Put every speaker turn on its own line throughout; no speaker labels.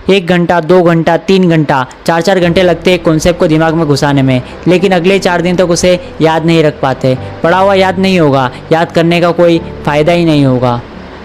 1 घंटा, 2 घंटा, 3 घंटा, 4-4 घंटे लगते हैं कॉन्सेप्ट को दिमाग में घुसाने में, लेकिन अगले 4 दिन तक उसे याद नहीं रख पाते। पढ़ा हुआ याद नहीं होगा, याद करने का कोई फ़ायदा ही नहीं होगा।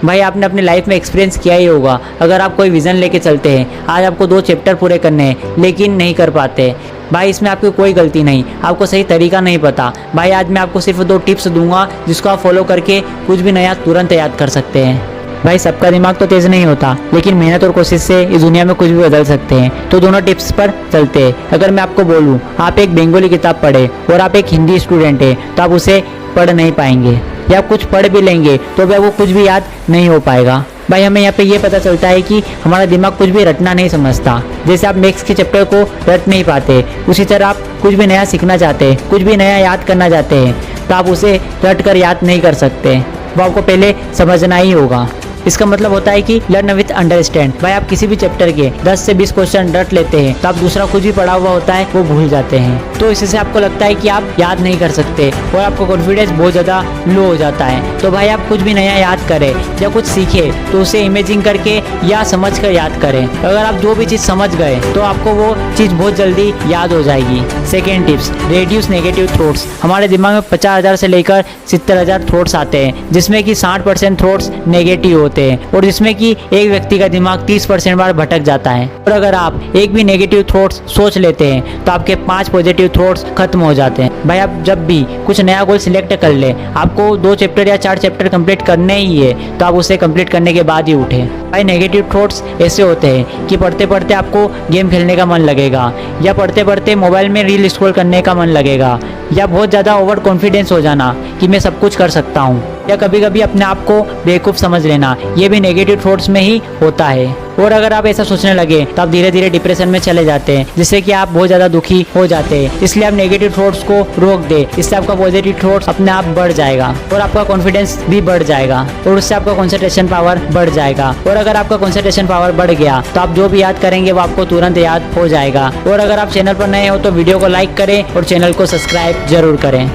भाई आपने अपनी लाइफ में एक्सपीरियंस किया ही होगा, अगर आप कोई विज़न लेके चलते हैं, आज आपको 2 चैप्टर पूरे करने हैं लेकिन नहीं कर पाते, भाई इसमें आपकी कोई गलती नहीं, आपको सही तरीका नहीं पता। भाई आज मैं आपको सिर्फ 2 टिप्स दूंगा जिसको आप फॉलो करके कुछ भी नया तुरंत याद कर सकते हैं। भाई सबका दिमाग तो तेज़ नहीं होता, लेकिन मेहनत और कोशिश से इस दुनिया में कुछ भी बदल सकते हैं। तो दोनों टिप्स पर चलते हैं। अगर मैं आपको बोलूँ आप एक बंगाली किताब पढ़े और आप एक हिंदी स्टूडेंट है तो आप उसे पढ़ नहीं पाएंगे, या कुछ पढ़ भी लेंगे तो भी आपको कुछ भी याद नहीं हो पाएगा। भाई हमें यहाँ पे ये पता चलता है कि हमारा दिमाग कुछ भी रटना नहीं समझता। जैसे आप मैथ्स के चैप्टर को रट नहीं पाते, उसी तरह आप कुछ भी नया सीखना चाहते हैं, कुछ भी नया याद करना चाहते हैं तो आप उसे रट कर याद नहीं कर सकते, वो आपको पहले समझना ही होगा। इसका मतलब होता है कि लर्न विथ अंडरस्टैंड। भाई आप किसी भी चैप्टर के 10 से 20 क्वेश्चन रट लेते हैं तो आप दूसरा कुछ भी पढ़ा हुआ होता है वो भूल जाते हैं, तो इससे आपको लगता है कि आप याद नहीं कर सकते और आपका कॉन्फिडेंस बहुत ज़्यादा लो हो जाता है। तो भाई आप कुछ भी नया याद करें या कुछ सीखें तो उसे इमेजिन करके या समझ कर याद करें। अगर आप जो भी चीज़ समझ गए तो आपको वो चीज़ बहुत जल्दी याद हो जाएगी। Second tips, reduce negative thoughts. हमारे दिमाग में 50,000 से लेकर 70,000 थॉट्स आते हैं, जिसमें कि 60% थॉट्स नेगेटिव होते हैं और जिसमें कि एक व्यक्ति का दिमाग 30% बार भटक जाता है। और अगर आप एक भी नेगेटिव थॉट्स सोच लेते हैं तो आपके 5 पॉजिटिव थॉट्स खत्म हो जाते हैं। भाई आप जब भी कुछ नया गोल सिलेक्ट कर ले, आपको 2 चैप्टर या 4 चैप्टर कंप्लीट करने ही है तो आप उसे कंप्लीट करने के बाद ही उठें। भाई नेगेटिव थॉट्स ऐसे होते हैं कि पढ़ते पढ़ते आपको गेम खेलने का मन लगेगा, या पढ़ते पढ़ते मोबाइल में रील स्क्रॉल करने का मन लगेगा, या बहुत ज़्यादा ओवर कॉन्फिडेंस हो जाना कि मैं सब कुछ कर सकता हूँ, या कभी कभी अपने आप को बेवकूफ़ समझ लेना, ये भी नेगेटिव थॉट्स में ही होता है। और अगर आप ऐसा सोचने लगे तो आप धीरे धीरे डिप्रेशन में चले जाते हैं, जिससे कि आप बहुत ज़्यादा दुखी हो जाते हैं। इसलिए आप नेगेटिव थॉट्स को रोक दे, इससे आपका पॉजिटिव थॉट्स अपने आप बढ़ जाएगा और आपका कॉन्फिडेंस भी बढ़ जाएगा और उससे आपका कंसंट्रेशन पावर बढ़ जाएगा। और अगर आपका कंसंट्रेशन पावर बढ़ गया तो आप जो भी याद करेंगे वो आपको तुरंत याद हो जाएगा। और अगर आप चैनल पर नए हो तो वीडियो को लाइक करें और चैनल को सब्सक्राइब जरूर करें।